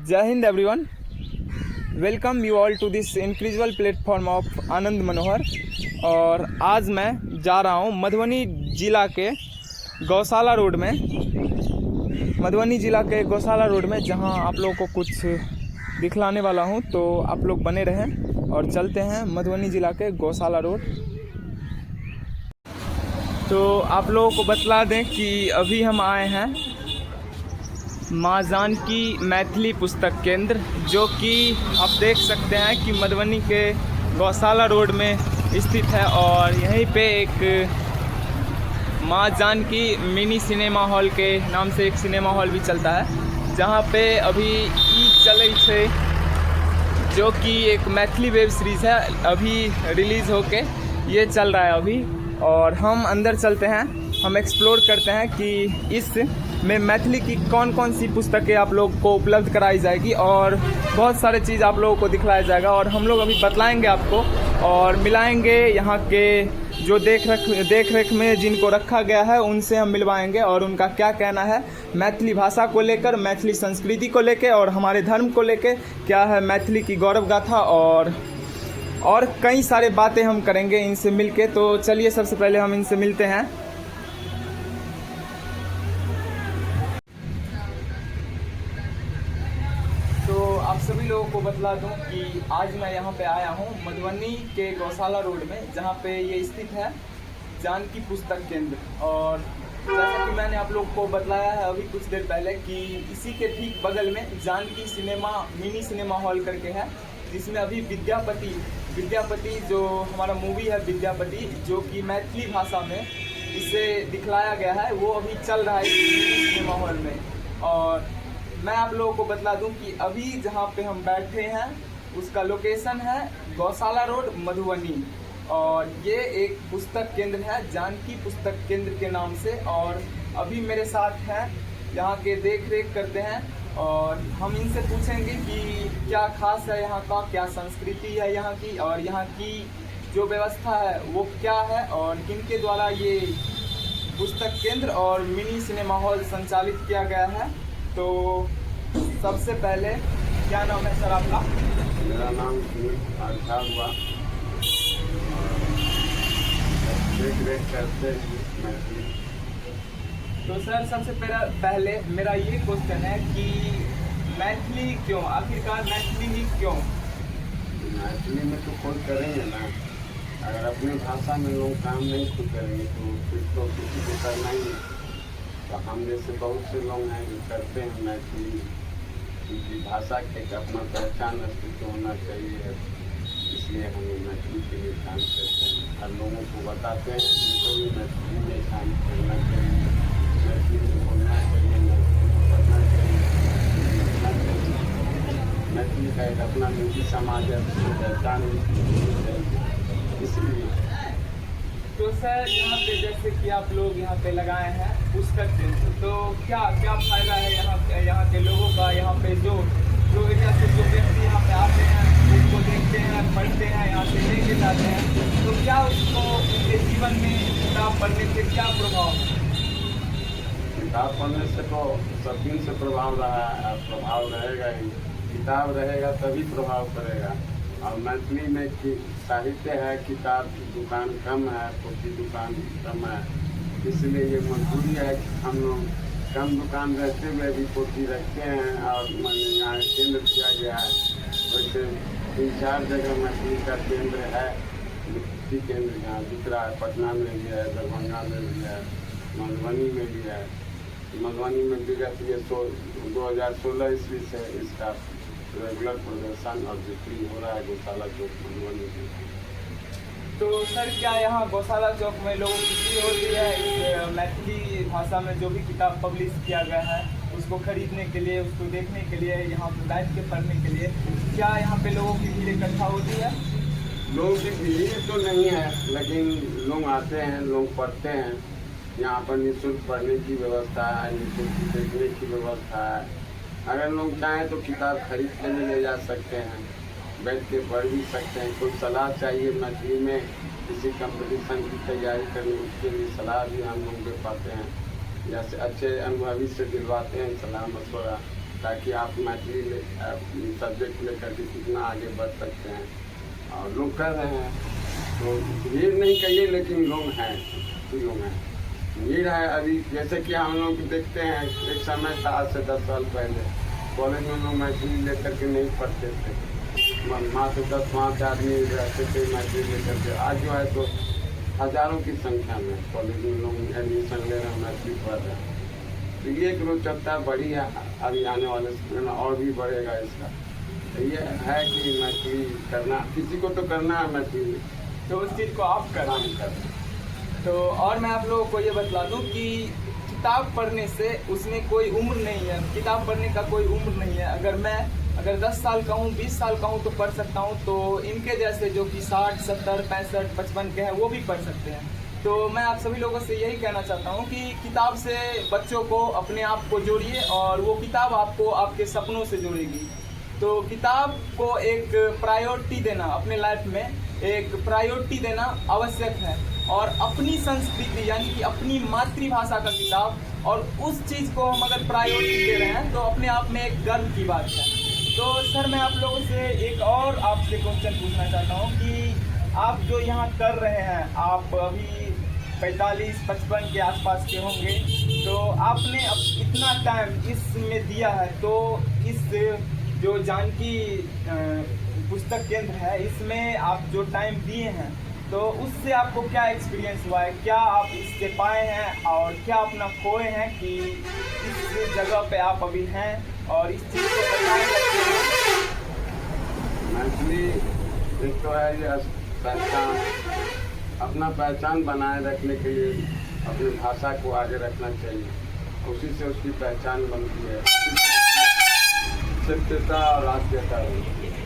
जय हिंद everyone, welcome you all to this incredible platform of Anand Manohar. और आज मैं जा रहा हूँ मधुबनी ज़िला के गौशाला रोड में, जहाँ आप लोगों को कुछ दिखलाने वाला हूँ। तो आप लोग बने रहें और चलते हैं मधुबनी ज़िला के गौशाला रोड। तो आप लोगों को बतला दें कि अभी हम आए हैं माँ जानकी मैथिली पुस्तक केंद्र, जो कि आप देख सकते हैं कि मधुबनी के गौशाला रोड में स्थित है। और यहीं पे एक माँ जानकी मिनी सिनेमा हॉल के नाम से एक सिनेमा हॉल भी चलता है, जहाँ पे अभी ई चले थे, जो कि एक मैथिली वेब सीरीज़ है, अभी रिलीज़ होके ये चल रहा है अभी। और हम अंदर चलते हैं, हम एक्सप्लोर करते हैं कि इस में मैथिली की कौन कौन सी पुस्तकें आप लोग को उपलब्ध कराई जाएगी और बहुत सारे चीज़ आप लोगों को दिखलाया जाएगा। और हम लोग अभी बतलाएंगे आपको और मिलाएंगे यहाँ के जो देख रेख में जिनको रखा गया है उनसे हम मिलवाएंगे, और उनका क्या कहना है मैथिली भाषा को लेकर, मैथिली संस्कृति को लेकर और हमारे धर्म को लेकर क्या है मैथिली की गौरव गाथा, और कई सारे बातें हम करेंगे इनसे मिलके। तो चलिए सबसे पहले हम इनसे मिलते हैं। तो आप सभी लोगों को बतला दूं कि आज मैं यहाँ पे आया हूँ मधुबनी के गौशाला रोड में, जहाँ पे ये स्थित है जानकी पुस्तक केंद्र। और जैसा कि मैंने आप लोग को बतलाया है अभी कुछ देर पहले कि इसी के ठीक बगल में जानकी मिनी सिनेमा हॉल करके है, जिसमें अभी विद्यापति जो हमारा मूवी है विद्यापति, जो कि मैथिली भाषा में इसे दिखलाया गया है, वो अभी चल रहा है इस सिनेमा हॉल में। और मैं आप लोगों को बतला दूं कि अभी जहां पे हम बैठे हैं उसका लोकेशन है गौशाला रोड मधुबनी, और ये एक पुस्तक केंद्र है जानकी पुस्तक केंद्र के नाम से। और अभी मेरे साथ हैं यहाँ के देख रेख करते हैं, और हम इनसे पूछेंगे कि क्या खास है यहाँ का, क्या संस्कृति है यहाँ की, और यहाँ की जो व्यवस्था है वो क्या है, और किनके द्वारा ये पुस्तक केंद्र और मिनी सिनेमा हॉल संचालित किया गया है। तो सबसे पहले क्या नाम है सर आपका? मेरा नाम आशा हुआ, देख रेख करते हैं। तो सर सबसे पहले मेरा ये क्वेश्चन है कि मैथिली क्यों, आखिरकार मैथिली ही क्यों? मैथिली में तो कोई करेंगे ना, अगर अपनी भाषा में लोग काम नहीं खुद करेंगे तो फिर तो किसी को करना ही है। तो हम जैसे बहुत से लोग हैं जो करते हैं मैथिली, क्योंकि भाषा के अपना पहचान अस्तित्व होना चाहिए, इसलिए हम मैथिली के लिए काम करते हैं। हर लोगों को बताते हैं उनको भी मैथिली में काम करना चाहिए, मैथिली में बोलना चाहिए, मैथिली में पढ़ना चाहिए। मैथिली का एक अपना निजी समाज है, उसको पहचान इसलिए। तो सर यहाँ पे जैसे कि आप लोग यहाँ पे लगाए हैं पुस्तक केंद्र, तो क्या क्या फायदा है यहाँ के लोगों का? यहाँ पे जो व्यक्ति यहाँ पे आते हैं उसको देखते हैं, पढ़ते हैं, यहाँ से लेके जाते हैं, तो क्या उसको उनके जीवन में किताब पढ़ने से क्या प्रभाव? किताब पढ़ने से तो सब दिन से प्रभाव रहा है, प्रभाव रहेगा ही। किताब रहेगा तभी प्रभाव पड़ेगा। और मैथिली में साहित्य है, किताब की दुकान कम है, कॉपी दुकान कम है, इसलिए ये मजबूरी है कि हम लोग कम दुकान रहते हुए भी कॉपी रखते हैं। और यहाँ केंद्र किया गया है, वैसे 3-4 जगह मैथिली का केंद्र है, लिखती केंद्र यहाँ दिख रहा है, पटना में भी है, दरभंगा में भी है, मधुबनी में भी है। मधुबनी में विगत ये 2016 ईस्वी से इसका रेगुलर प्रदर्शन और बिक्री हो रहा है गौशाला चौक मधुबनी में। तो सर क्या यहाँ गौशाला चौक में लोगों की भीड़ होती है इस मैथिली भाषा में जो भी किताब पब्लिश किया गया है उसको खरीदने के लिए, उसको देखने के लिए, यहाँ पर बैठ के पढ़ने के लिए? क्या यहाँ पे लोगों की भीड़ इकट्ठा होती है? लोगों की भीड़ तो नहीं है, लेकिन लोग आते हैं, लोग पढ़ते हैं। यहाँ पर निःशुल्क पढ़ने की व्यवस्था है, निःशुल्क देखने की व्यवस्था है। अगर लोग चाहें तो किताब खरीद के भी ले जा सकते हैं, बैठ के पढ़ भी सकते हैं। कोई सलाह चाहिए मैथिली में किसी कंपटीशन की तैयारी करनी, उसके लिए सलाह भी हम लोग दे पाते हैं, जैसे अच्छे अनुभवी से दिलवाते हैं सलाह मशवरा। ताकि आप मैथिली सब्जेक्ट लेकर के कितना आगे बढ़ सकते हैं। और लोग कर रहे हैं, तो भीड़ नहीं कहिए लेकिन लोग हैं, लोग हैं, भीड़ है। अभी जैसे कि हम लोग देखते हैं, एक समय था आज से 10 साल पहले कॉलेज में लोग मैथिली लेकर के नहीं पढ़ते थे, मात्र 10-5 आदमी रहते थे मैथिली लेकर के। आज जो है तो हज़ारों की संख्या में कॉलेज में लोग एडमिशन ले रहे हैं, मैथिली पढ़ रहे हैं। तो ये एक रोचकता बढ़ी है, अभी आने वाले समय में और भी बढ़ेगा इसका। तो ये है कि मैथिली करना, किसी को तो करना है मैथिली, तो उस चीज़ को आप कर काम कर। तो और मैं आप लोगों को ये बतला दूं कि किताब पढ़ने से उसमें कोई उम्र नहीं है, किताब पढ़ने का कोई उम्र नहीं है। अगर 10 साल का हूँ, 20 साल का हूँ तो पढ़ सकता हूँ, तो इनके जैसे जो कि 60, 70, 65, 55 के हैं वो भी पढ़ सकते हैं। तो मैं आप सभी लोगों से यही कहना चाहता हूँ कि किताब से बच्चों को अपने आप को जोड़िए और वो किताब आपको आपके सपनों से जोड़ेगी। तो किताब को एक प्रायोरिटी देना, अपने लाइफ में एक प्रायोरिटी देना आवश्यक है। और अपनी संस्कृति यानी कि अपनी मातृभाषा का किताब और उस चीज़ को हम अगर प्रायोरिटी दे रहे हैं तो अपने आप में एक गर्व की बात है। तो सर मैं आप लोगों से एक और आपसे क्वेश्चन पूछना चाहता हूँ कि आप जो यहाँ कर रहे हैं, आप अभी 45-55 के आसपास के होंगे, तो आपने अब इतना टाइम इसमें दिया है, तो इस जो जानकी पुस्तक केंद्र है इसमें आप जो टाइम दिए हैं तो उससे आपको क्या एक्सपीरियंस हुआ है, क्या आप इससे पाए हैं और क्या अपना खोए हैं कि इस जगह पे आप अभी हैं और इस चीज़ को बनाए रखते हैं? मैथिली एक तो है ये पहचान, अपना पहचान बनाए रखने के लिए अपनी भाषा को आगे रखना चाहिए, उसी से उसकी पहचान बनती है, सभ्यता और राष्ट्रीयता होती है।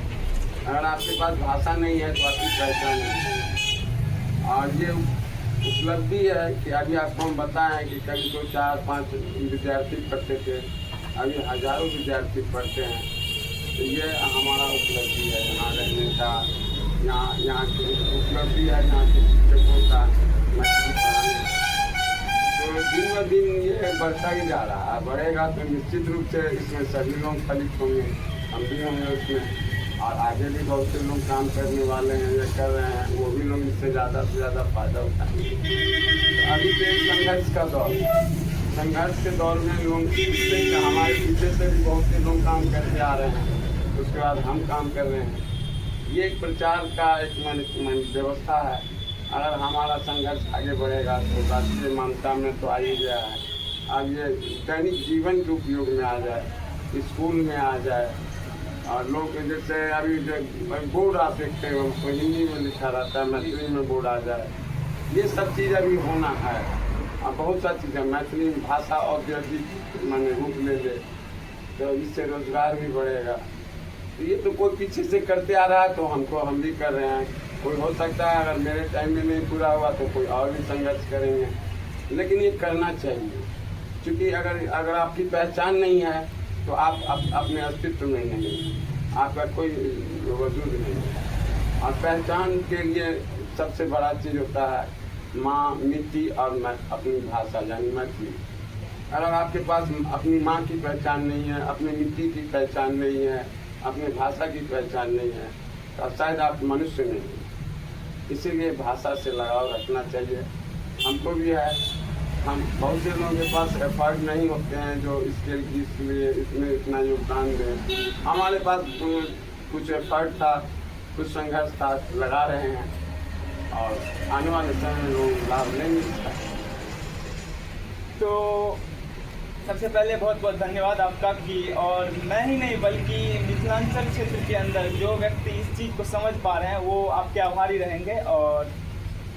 अगर आपके पास भाषा नहीं है तो आपकी पहचान नहीं है। और ये उपलब्धि है कि अभी आपको हम बताएं कि कभी तो 4-5 विद्यार्थी पढ़ते थे, अभी हज़ारों विद्यार्थी पढ़ते हैं। तो ये हमारा उपलब्धि है यहाँ रहने का, यहाँ की उपलब्धि है यहाँ के शिक्षकों का मैथिली पढ़ाने। तो दिन ब दिन ये बढ़ता ही जा रहा है, बढ़ेगा तो निश्चित रूप से इसमें सभी लोग फलित होंगे, हम भी होंगे उसमें। और आगे भी बहुत से लोग काम करने वाले हैं, ये कर रहे हैं, वो भी लोग इससे ज़्यादा से ज़्यादा फायदा उठाएंगे। तो अभी तो एक संघर्ष का दौर, संघर्ष के दौर में लोग हमारे पीछे से भी बहुत से लोग काम करते आ रहे हैं, उसके बाद हम काम कर रहे हैं। ये एक प्रचार का एक व्यवस्था है। अगर हमारा संघर्ष आगे बढ़ेगा तो राष्ट्रीय मान्यता में तो आ ही गया है, अब ये दैनिक जीवन के उपयोग में आ जाए, स्कूल में आ जाए। और लोग जैसे अभी बोर्ड आप देखते हैं, उसको हिंदी में लिखा रहता है, मैथिली में बोर्ड आ जाए, ये सब चीज़ अभी होना है। और बहुत सा चीज़ें मैथिली भाषा औद्योगिक माने रूप ले ले तो इससे रोजगार भी बढ़ेगा। तो ये तो कोई पीछे से करते आ रहा है तो हम भी कर रहे हैं। कोई हो सकता है अगर मेरे टाइम में नहीं पूरा हुआ तो कोई और भी संघर्ष करेंगे, लेकिन ये करना चाहिए। क्योंकि अगर आपकी पहचान नहीं है तो आप अपने अस्तित्व में नहीं, आपका कोई वजूद नहीं है। और पहचान के लिए सबसे बड़ा चीज़ होता है माँ, मिट्टी और अपनी भाषा यानी मैथिली। अगर आपके पास अपनी माँ की पहचान नहीं है, अपनी मिट्टी की पहचान नहीं है, अपनी भाषा की पहचान नहीं है तो शायद आप मनुष्य नहीं हैं। इसीलिए भाषा से लगाव रखना चाहिए। हमको भी है, हम बहुत से लोगों के पास एफर्ट नहीं होते हैं जो इसलिए इसमें इतना योगदान दें। हमारे पास कुछ एफर्ट था, कुछ संघर्ष था, लगा रहे हैं और आने वाले समय में लोग लाभ लेंगे इसका। तो सबसे पहले बहुत बहुत धन्यवाद आपका कि और मैं ही नहीं बल्कि मिथिलांचल क्षेत्र के अंदर जो व्यक्ति इस चीज़ को समझ पा रहे हैं वो आपके आभारी रहेंगे। और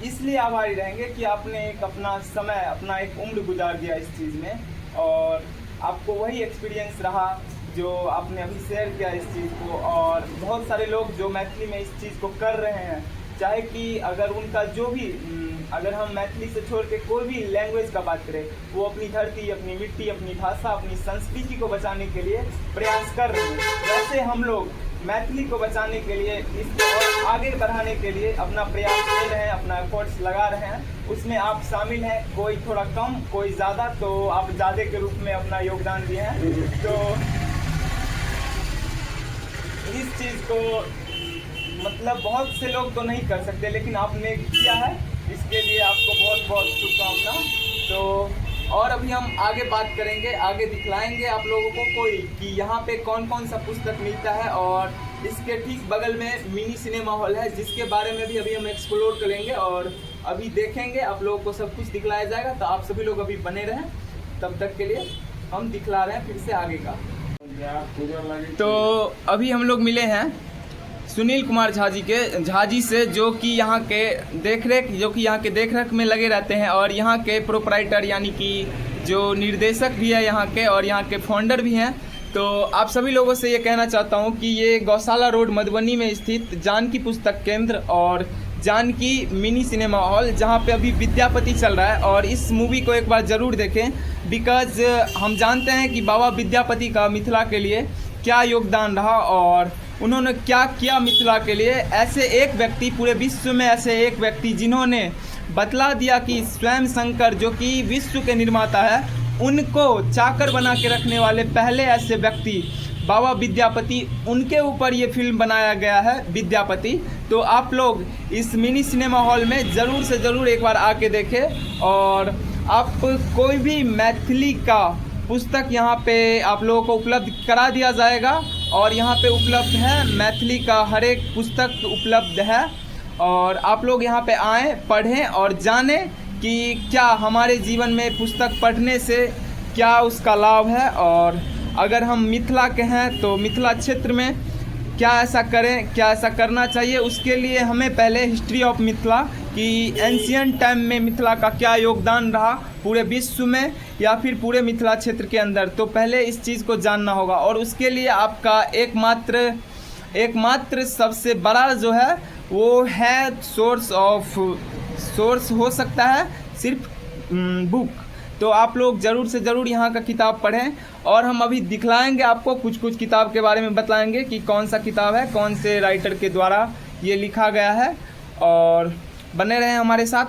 इसलिए आभारी रहेंगे कि आपने एक अपना समय, अपना एक उम्र गुजार दिया इस चीज़ में और आपको वही एक्सपीरियंस रहा जो आपने अभी शेयर किया इस चीज़ को। और बहुत सारे लोग जो मैथिली में इस चीज़ को कर रहे हैं, चाहे कि अगर उनका जो भी अगर हम मैथिली से छोड़ के कोई भी लैंग्वेज का बात करें, वो अपनी धरती, अपनी मिट्टी, अपनी भाषा, अपनी संस्कृति को बचाने के लिए प्रयास कर रहे हैं। वैसे हम लोग मैथिली को बचाने के लिए, इसको और आगे बढ़ाने के लिए अपना प्रयास कर रहे हैं, अपना एफर्ट्स लगा रहे हैं। उसमें आप शामिल हैं, कोई थोड़ा कम, कोई ज़्यादा, तो आप ज़्यादा के रूप में अपना योगदान दिए हैं। तो इस चीज़ को मतलब बहुत से लोग तो नहीं कर सकते, लेकिन आपने किया है, इसके लिए आपको बहुत बहुत शुभकामना। तो और अभी हम आगे बात करेंगे, आगे दिखलाएंगे आप लोगों को कोई कि यहाँ पे कौन कौन सा पुस्तक मिलता है, और इसके ठीक बगल में मिनी सिनेमा हॉल है जिसके बारे में भी अभी हम एक्सप्लोर करेंगे और अभी देखेंगे, आप लोगों को सब कुछ दिखलाया जाएगा। तो आप सभी लोग अभी बने रहें, तब तक के लिए हम दिखला रहे हैं फिर से आगे का। तो अभी हम लोग मिले हैं सुनील कुमार झा जी से, जो कि यहाँ के देखरेख में लगे रहते हैं और यहाँ के प्रोपराइटर यानी कि जो निर्देशक भी है यहाँ के, और यहाँ के फाउंडर भी हैं। तो आप सभी लोगों से ये कहना चाहता हूँ कि ये गौशाला रोड मधुबनी में स्थित जानकी पुस्तक केंद्र और जानकी मिनी सिनेमा हॉल, जहाँ पे अभी विद्यापति चल रहा है, और इस मूवी को एक बार ज़रूर देखें, बिकॉज हम जानते हैं कि बाबा विद्यापति का मिथिला के लिए क्या योगदान रहा और उन्होंने क्या किया मिथिला के लिए। ऐसे एक व्यक्ति, पूरे विश्व में ऐसे एक व्यक्ति जिन्होंने बतला दिया कि स्वयं शंकर जो कि विश्व के निर्माता है, उनको चाकर बना के रखने वाले पहले ऐसे व्यक्ति बाबा विद्यापति, उनके ऊपर ये फिल्म बनाया गया है विद्यापति। तो आप लोग इस मिनी सिनेमा हॉल में ज़रूर से ज़रूर एक बार आके देखें, और आप कोई भी मैथिली का पुस्तक यहाँ पे आप लोगों को उपलब्ध करा दिया जाएगा, और यहाँ पे उपलब्ध है मैथिली का हर एक पुस्तक उपलब्ध है। और आप लोग यहाँ पे आएँ, पढ़ें और जानें कि क्या हमारे जीवन में पुस्तक पढ़ने से क्या उसका लाभ है, और अगर हम मिथिला के हैं तो मिथिला क्षेत्र में क्या ऐसा करें, क्या ऐसा करना चाहिए। उसके लिए हमें पहले हिस्ट्री ऑफ मिथिला कि एंशियंट टाइम में मिथिला का क्या योगदान रहा पूरे विश्व में या फिर पूरे मिथिला क्षेत्र के अंदर, तो पहले इस चीज़ को जानना होगा। और उसके लिए आपका एकमात्र सबसे बड़ा जो है वो है सोर्स हो सकता है सिर्फ बुक। तो आप लोग ज़रूर से ज़रूर यहाँ का किताब पढ़ें, और हम अभी दिखलाएंगे आपको कुछ किताब के बारे में, बताएंगे कि कौन सा किताब है, कौन से राइटर के द्वारा ये लिखा गया है, और बने रहें हमारे साथ।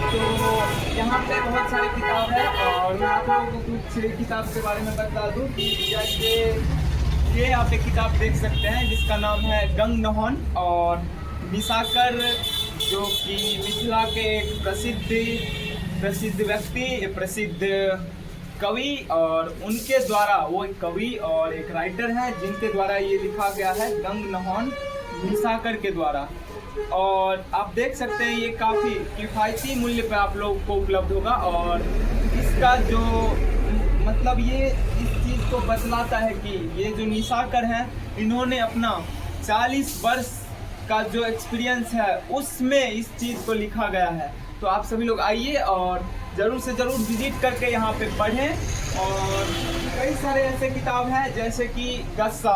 तो यहाँ पे बहुत सारे किताब है, और मैं आप लोगों को कुछ किताब के बारे में बता दूँ कि जैसे ये आप एक किताब देख सकते हैं जिसका नाम है गंग नहन, और निशाकर जो कि मिथिला के एक प्रसिद्ध व्यक्ति, प्रसिद्ध कवि, और उनके द्वारा, वो एक कवि और एक राइटर है जिनके द्वारा ये लिखा गया है गंग नहन निशाकर के द्वारा। और आप देख सकते हैं ये काफ़ी किफ़ायती मूल्य पे आप लोग को उपलब्ध होगा, और इसका जो मतलब ये इस चीज़ को बतलाता है कि ये जो निशाकर हैं, इन्होंने अपना 40 वर्ष का जो एक्सपीरियंस है उसमें इस चीज़ को लिखा गया है। तो आप सभी लोग आइए और ज़रूर से ज़रूर विजिट करके यहाँ पे पढ़ें। और कई सारे ऐसे किताब हैं जैसे कि गस्सा,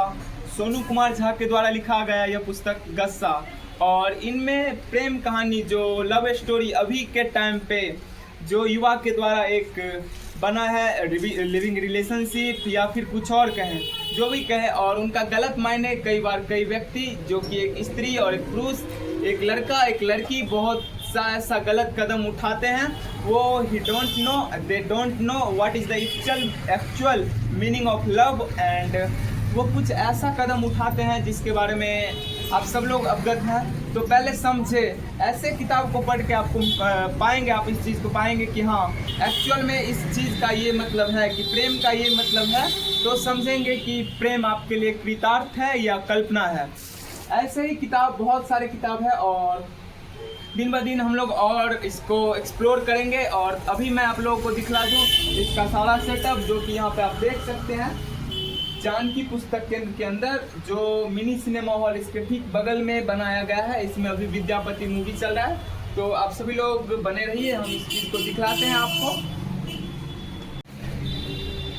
सोनू कुमार झा के द्वारा लिखा गया यह पुस्तक गस्सा, और इनमें प्रेम कहानी, जो लव स्टोरी अभी के टाइम पे जो युवा के द्वारा एक बना है, लिविंग रिलेशनशिप या फिर कुछ और कहें, जो भी कहें, और उनका गलत मायने कई व्यक्ति जो कि एक स्त्री और एक पुरुष, एक लड़का एक लड़की बहुत सा ऐसा गलत कदम उठाते हैं। वो they don't know what is the actual meaning of love, and वो कुछ ऐसा कदम उठाते हैं जिसके बारे में आप सब लोग अवगत हैं। तो पहले समझे, ऐसे किताब को पढ़ के आपको पाएंगे, आप इस चीज़ को पाएंगे कि हाँ एक्चुअल में इस चीज़ का ये मतलब है, कि प्रेम का ये मतलब है, तो समझेंगे कि प्रेम आपके लिए कृतार्थ है या कल्पना है। ऐसे ही किताब, बहुत सारे किताब है, और दिन ब दिन हम लोग और इसको एक्सप्लोर करेंगे। और अभी मैं आप लोगों को दिखला दूँ इसका सारा सेटअप, जो कि यहाँ पे आप देख सकते हैं जानकी पुस्तक केंद्र के अंदर जो मिनी सिनेमा हॉल, इसके ठीक बगल में बनाया गया है। इसमें अभी विद्यापति मूवी चल रहा है, तो आप सभी लोग बने रहिए, हम इस चीज़ को दिखलाते हैं आपको।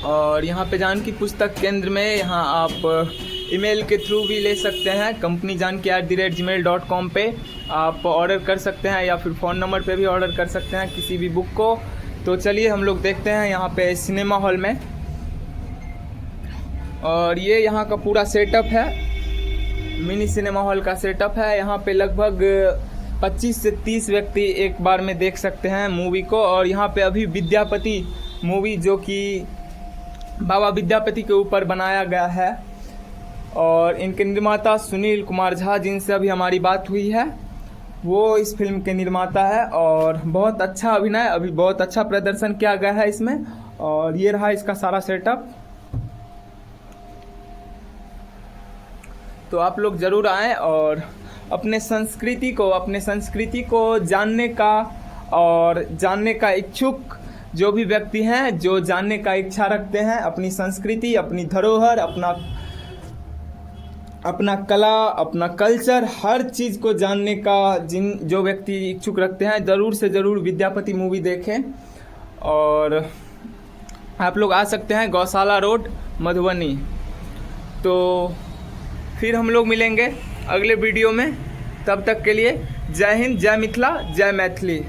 और यहाँ पे जानकी पुस्तक केंद्र में यहाँ आप ईमेल के थ्रू भी ले सकते हैं, कंपनी janki@gmail.com पे आप ऑर्डर कर सकते हैं, या फिर फ़ोन नंबर पे भी ऑर्डर कर सकते हैं किसी भी बुक को। तो चलिए हम लोग देखते हैं यहाँ पे सिनेमा हॉल में। और ये यहाँ का पूरा सेटअप है, मिनी सिनेमा हॉल का सेटअप है। यहाँ पे लगभग 25 से 30 व्यक्ति एक बार में देख सकते हैं मूवी को। और यहाँ पे अभी विद्यापति मूवी जो कि बाबा विद्यापति के ऊपर बनाया गया है और इनके निर्माता सुनील कुमार झा, जिनसे अभी हमारी बात हुई है, वो इस फिल्म के निर्माता है और बहुत अच्छा अभिनय, अभी बहुत अच्छा प्रदर्शन किया गया है इसमें। और ये रहा इसका सारा सेटअप। तो आप लोग ज़रूर आएँ और अपने संस्कृति को जानने का इच्छुक जो भी व्यक्ति हैं, जो जानने का इच्छा रखते हैं, अपनी संस्कृति, अपनी धरोहर, अपना कला, अपना कल्चर, हर चीज़ को जानने का जो व्यक्ति इच्छुक रखते हैं, ज़रूर से ज़रूर विद्यापति मूवी देखें। और आप लोग आ सकते हैं गौशाला रोड, मधुबनी। तो फिर हम लोग मिलेंगे अगले वीडियो में, तब तक के लिए जय हिंद, जय मिथिला, जय मैथिली।